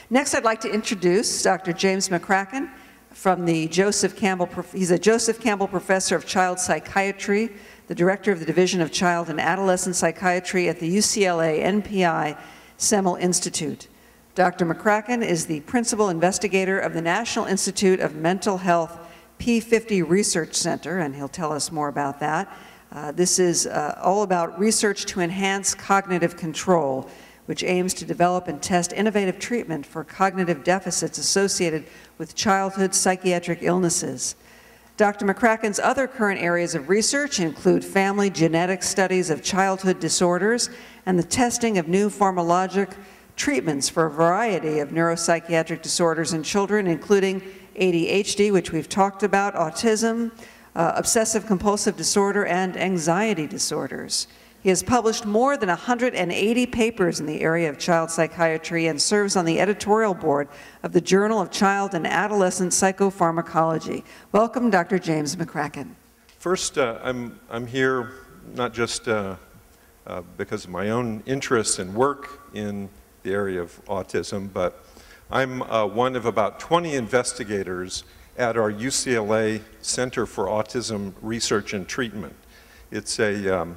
Next, I'd like to introduce Dr. James McCracken from the Joseph Campbell, he's a Joseph Campbell Professor of Child Psychiatry, the Director of the Division of Child and Adolescent Psychiatry at the UCLA NPI Semel Institute. Dr. McCracken is the Principal Investigator of the National Institute of Mental Health P50 Research Center, and he'll tell us more about that. This is all about research to enhance cognitive control, which aims to develop and test innovative treatment for cognitive deficits associated with childhood psychiatric illnesses. Dr. McCracken's other current areas of research include family genetic studies of childhood disorders and the testing of new pharmacologic treatments for a variety of neuropsychiatric disorders in children, including ADHD, which we've talked about, autism, obsessive-compulsive disorder, and anxiety disorders. He has published more than 180 papers in the area of child psychiatry and serves on the editorial board of the Journal of Child and Adolescent Psychopharmacology. Welcome, Dr. James McCracken. First, I'm here not just because of my own interest and work in the area of autism, but I'm one of about 20 investigators at our UCLA Center for Autism Research and Treatment. It's a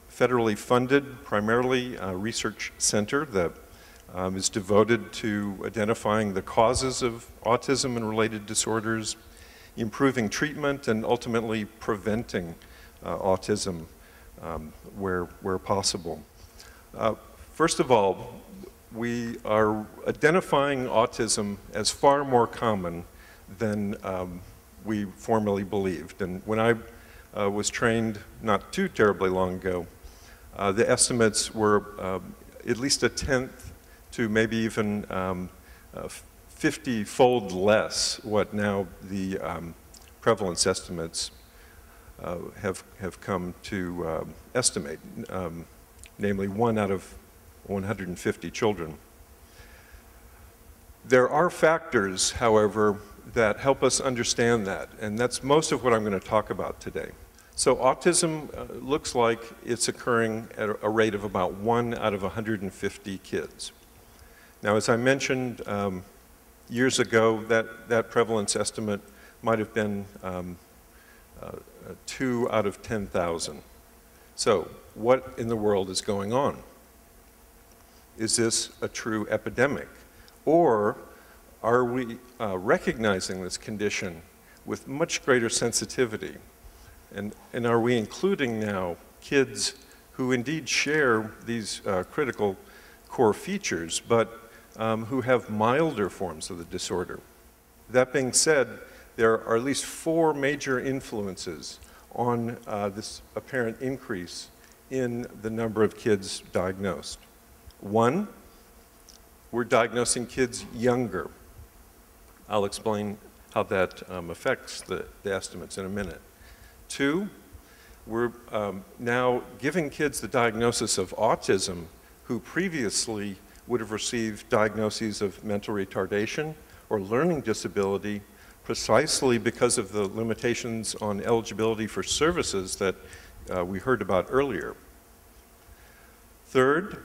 federally funded, primarily research center that is devoted to identifying the causes of autism and related disorders, improving treatment, and ultimately preventing autism where possible. First of all, we are identifying autism as far more common than we formerly believed. And when I was trained not too terribly long ago, the estimates were at least a tenth to maybe even 50-fold less what now the prevalence estimates have come to estimate, namely 1 out of 150 children. There are factors, however, that help us understand that, and that's most of what I'm going to talk about today. So autism looks like it's occurring at a rate of about 1 out of 150 kids. Now, as I mentioned years ago, that prevalence estimate might have been 2 out of 10,000. So what in the world is going on? Is this a true epidemic? Or are we recognizing this condition with much greater sensitivity? And are we including now kids who indeed share these critical core features, but who have milder forms of the disorder? That being said, there are at least 4 major influences on this apparent increase in the number of kids diagnosed. 1, we're diagnosing kids younger. I'll explain how that affects the estimates in a minute. 2, we're now giving kids the diagnosis of autism who previously would have received diagnoses of mental retardation or learning disability precisely because of the limitations on eligibility for services that we heard about earlier. 3rd,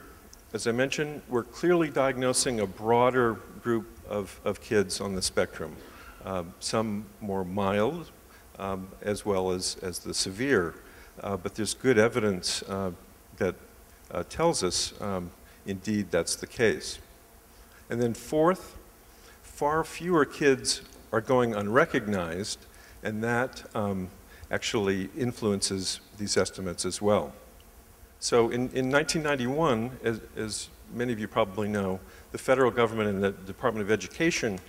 as I mentioned, we're clearly diagnosing a broader group of kids on the spectrum, some more mild as well as the severe, but there's good evidence that tells us indeed that's the case. And then 4th, far fewer kids are going unrecognized, and that actually influences these estimates as well. So in 1991, as many of you probably know, the federal government and the Department of Education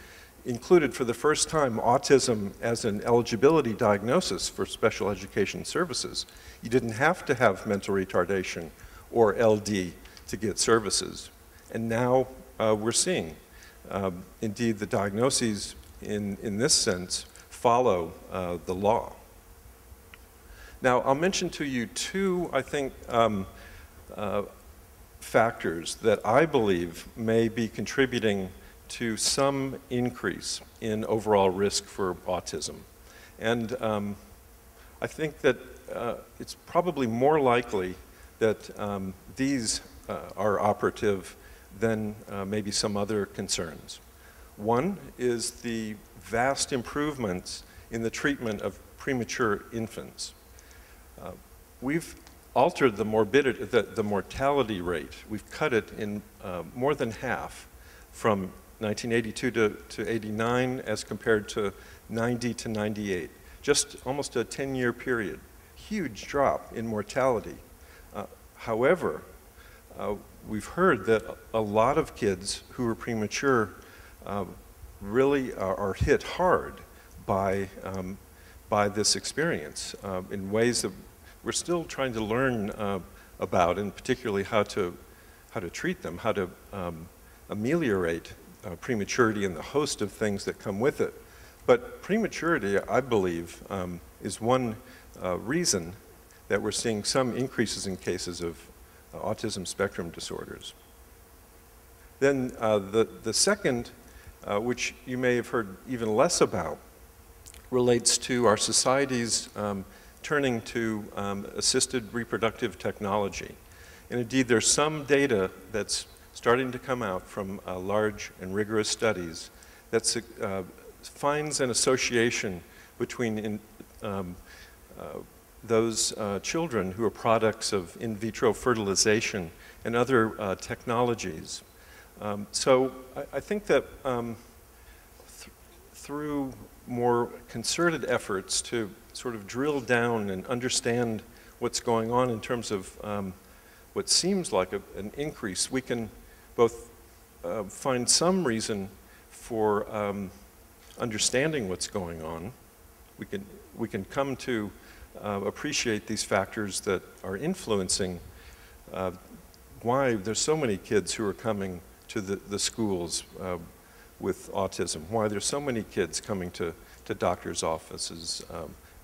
included for the first time autism as an eligibility diagnosis for special education services. You didn't have to have mental retardation or LD to get services. And now we're seeing, indeed, the diagnoses in this sense follow the law. Now, I'll mention to you 2, I think, factors that I believe may be contributing to some increase in overall risk for autism. And I think that it's probably more likely that these are operative than maybe some other concerns. One is the vast improvements in the treatment of premature infants. We've altered the morbidity, the mortality rate. We've cut it in more than half from 1982 to 89 as compared to 90 to 98. Just almost a 10-year period. Huge drop in mortality. However, we've heard that a lot of kids who are premature really are hit hard by this experience in ways that we're still trying to learn about, and particularly how to treat them, how to ameliorate prematurity and the host of things that come with it. But prematurity, I believe, is one reason that we're seeing some increases in cases of autism spectrum disorders. Then the second, which you may have heard even less about, relates to our society's turning to assisted reproductive technology. And indeed, there's some data that's starting to come out from large and rigorous studies that finds an association between those children who are products of in vitro fertilization and other technologies. So I think that through more concerted efforts to sort of drill down and understand what's going on in terms of what seems like an increase, we can both find some reason for understanding what's going on. We can come to appreciate these factors that are influencing why there's so many kids who are coming to the schools with autism, why there's so many kids coming to doctors' offices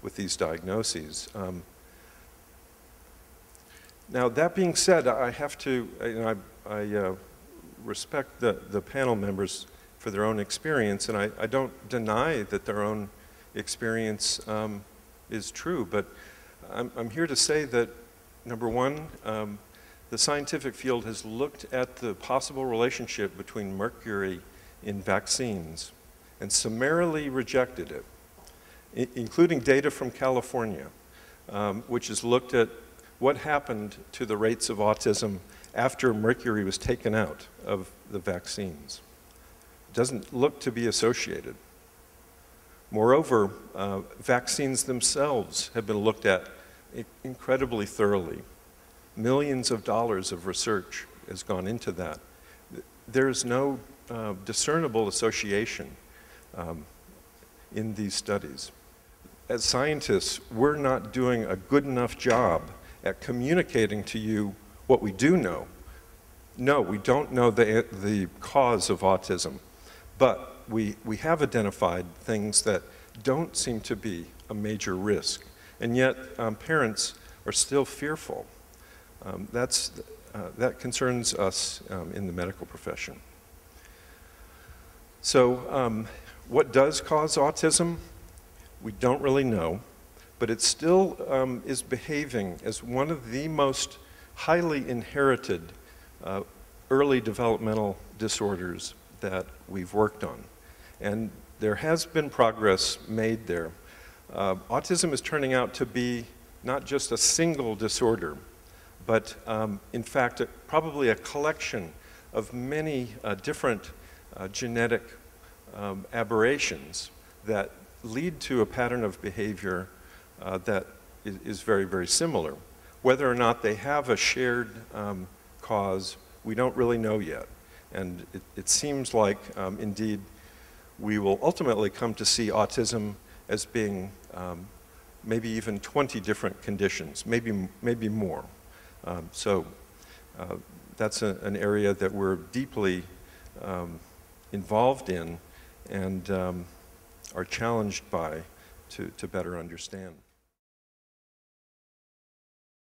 with these diagnoses. Now, that being said, I have to, I respect the panel members for their own experience, and I don't deny that their own experience is true, but I'm here to say that, number one, the scientific field has looked at the possible relationship between mercury in vaccines and summarily rejected it, including data from California, which has looked at what happened to the rates of autism after mercury was taken out of the vaccines. It doesn't look to be associated. Moreover, vaccines themselves have been looked at incredibly thoroughly. Millions of dollars of research has gone into that. There's no discernible association in these studies. As scientists, we're not doing a good enough job at communicating to you what we do know. No, we don't know the cause of autism, but we have identified things that don't seem to be a major risk, and yet parents are still fearful. That concerns us in the medical profession. So what does cause autism? We don't really know, but it still is behaving as one of the most highly inherited early developmental disorders that we've worked on. And there has been progress made there. Autism is turning out to be not just a single disorder, but in fact, probably a collection of many different genetic aberrations that lead to a pattern of behavior that is very, very similar. Whether or not they have a shared cause, we don't really know yet. And it seems like, indeed, we will ultimately come to see autism as being maybe even 20 different conditions, maybe more. So that's an area that we're deeply involved in and are challenged by to better understand.